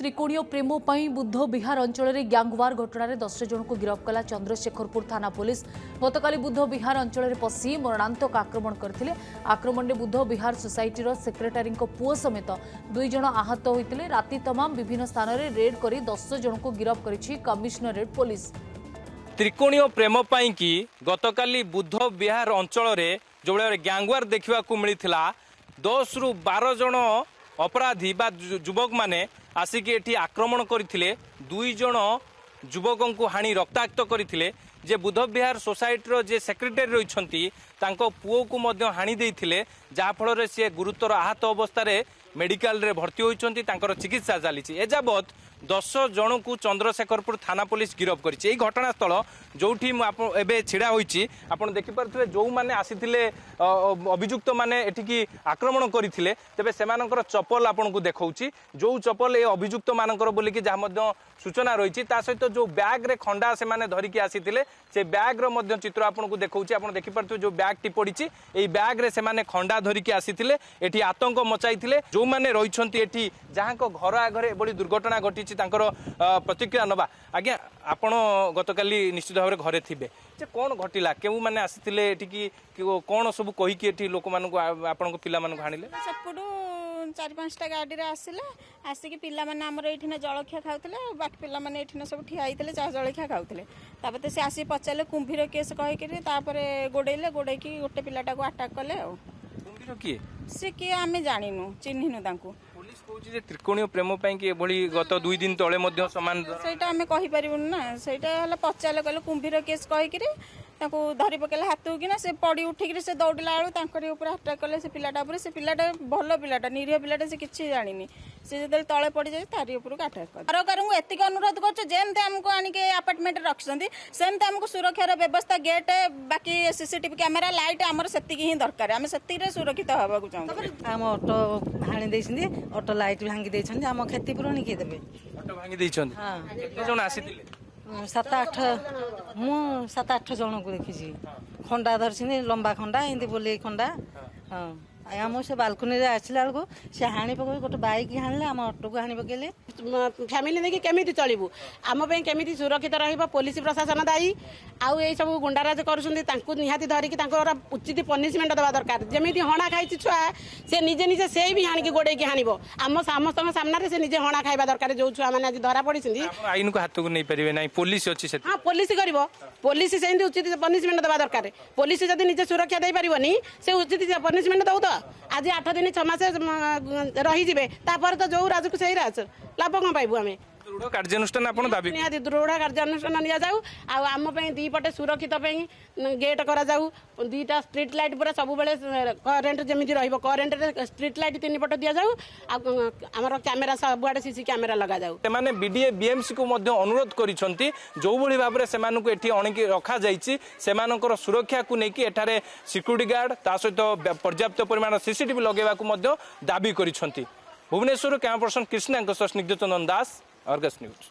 त्रिकोणीय प्रेम पर बुद्ध विहार अंचल में ग्यांगवार घटना 10 जन को गिरफ्त कला चंद्रशेखरपुर थाना पुलिस। गतकाली बुद्ध विहार अंचल पशि मरणांतक आक्रमण करते। आक्रमण में बुद्ध विहार सोसाइटीर सेक्रेटारी पुओ समेत 2 जन आहत होते। राति तमाम विभिन्न स्थान में रेड कर 10 जन को गिरफ्त कर कमिशनरेट पुलिस। त्रिकोणीय प्रेम पाई कि गतकाली बुद्ध विहार अंचल में जो ग्यांगवार देखा मिलता 10 रु 12 जन अपराधी बा युवक माने आसिक एठी आक्रमण करथिले। 2 जन युवकों को हानि रक्ताक्त करथिले। जे बुद्ध विहार सोसाइटीर जे सेक्रेटरी रहिछंती तांको पुओ को मध्य हानि देइथिले, जा फल से गुरुतर आहत अवस्था रे मेडिकल रे भर्ती होइछंती। तांकर चिकित्सा चली एजाबत 10 जन को चंद्रशेखरपुर थाना पुलिस गिरफ्त करिछि। एई घटनास्थल जोठी एबे छिड़ा होइछि आपण देखि पारथिले। जो माने आसीथिले अभियुक्त माने एठिकी आक्रमण करिथिले तबे सेमानकर चप्पल आपण को देखौछि। जो चप्पल ए अभियुक्त मानकर बोली कि जा मध्य सूचना रहिछि। ता सहित जो बैग रे खंडा से माने धरिकी आसीथिले से बैग रो मध्य चित्र आपण को देखौछि। आपण देखि पारथिले जो बैग टी पडिछि एई बैग रे से माने खंडा धरिकी आसीथिले। एठी आतंक मचाइथिले। जो माने रहिछंती एठी जहांको घर आगरे बड़ी दुर्घटना घटी प्रतिक्रिया नवा। आज्ञा आपण गतकाली निश्चित भाव घरे थे कौन घटला केउ माने आसीथिले एठी कौन सब कही कि एठी लोक मानक आपण पिला मानक हानिले सेपटू 4-5टा गाड़ी रे आसिले आसिक पिला माने हमर एठिने जळखिया खाउतले। बाट पिला माने एठिने सब ठिया आइतले चा जळखिया खाउतले। तापते से आसी पचाले कुंभीर केस कहि कि तापरे गोडेइले गोडेकी गोटे पिलाटा को अटैक कले। आ कुंभीर की से कि आमे जानिनु चिन्हिनु तांको। पुलिस कहूछि जे त्रिकोणीय प्रेम पई कि एभली गत 2 दिन तळे मध्य समान सेटा आमे कहि परिबुन ना। सेटा हला पचाले कहले कुंभीर केस कहि कि ताको धरी पकेले हाथू कि ना से पड़ी उठिक से दौड़ला आलू तांकरी ऊपर अटैक कले। से पिलाटा ऊपर से पिलाटा भल पिलाटा निरीह पिलाटा से किछि जानिनी। से जदे तळे पड़ी जाय तारी ऊपर का अटैक कर। सरकार को एतिक अनुरोध करछ जेमते हमको आनी के अपार्टमेंट रखसंती सेमते हमको सुरक्षार व्यवस्था गेट बाकी सीसीटीवी कैमरा लाइट हमर सेतिक ही दरकार। हम सेतिक रे सुरक्षित होबा को चाहू। हम ऑटो हाणी देछिंदी ऑटो लाइट भांगी देछिंदी। हम खेती पुरानी के देबे ऑटो भांगी देछंदी। हां केते जण आसीथिले 7-8 मु 7-8 जन को देखी। खंडा धरछिनी लंबा खंडा इंदी बोले खंडा। हाँ आम से बालकनी रे आसला बेलू से हाणी पकई गोटे बाइक हाणिले आम ऑटो को हाणी पकेले। फैमिली देखिए केमिति चलिबू आम पे केमिति सुरक्षित रहिबो। पुलिस प्रशासन दायी आउ ए सब गुंडाराज करूछंती तांकु निहाती धरिकी तांकर उचित पनिशमेंट देवा दरकार। जेमिति हणा खाइछि छुआ से निजे निजे से भी हाणी के गोडे के हानिबो। आम समस्त सामना रे से निजे हणा खाइबा दरकार। जो छुआ माने आज धरा पड़िछंती आईन को हाथ को नहीं परिबे नाही पुलिस अछि से। हां पुलिस करिवो। पुलिस सेंदी उचित पनिशमेंट देवा दरकार। पुलिस जदी निजे सुरक्षा दे परिबोनी से उचित पनिशमेंट दउ तो आज 8 दिन 6 मास रही जिबे तापर तो जो राज को सही राज लाभ कौन पाइबू। आम दृढ़ कार्यानुष्ठान आपण दाबी निहाती दृढ़ कार्यानुष्ठान निया जाऊ। आम दी पटे सुरक्षित गेट करा जाऊ। 2टा स्ट्रीट लाइट पूरा सब बेले करेंट जमी रहिबो। करेंट रे स्ट्रीट लाइट 3 पट दिया जाऊ। आमर कैमेरा सबुआडे सीसी कैमेरा लगा जाऊ। सेमाने बीडीए बीएमसी को मध्य अनुरोध करिसंती जो भली भाबरे सेमानकु एठी अणिकी रखा जाईची। सेमानकर सुरक्षा को नेकी एठारे सिक्युरिटी गार्ड ता सहित पर्याप्त परिमाण सीसीटीवी लगेबा को मध्य दाबी करिसंती। भुवनेश्वर कैमरा पर्सन कृष्णांक स्निग्ध चंदन दास, अर्गस न्यूज।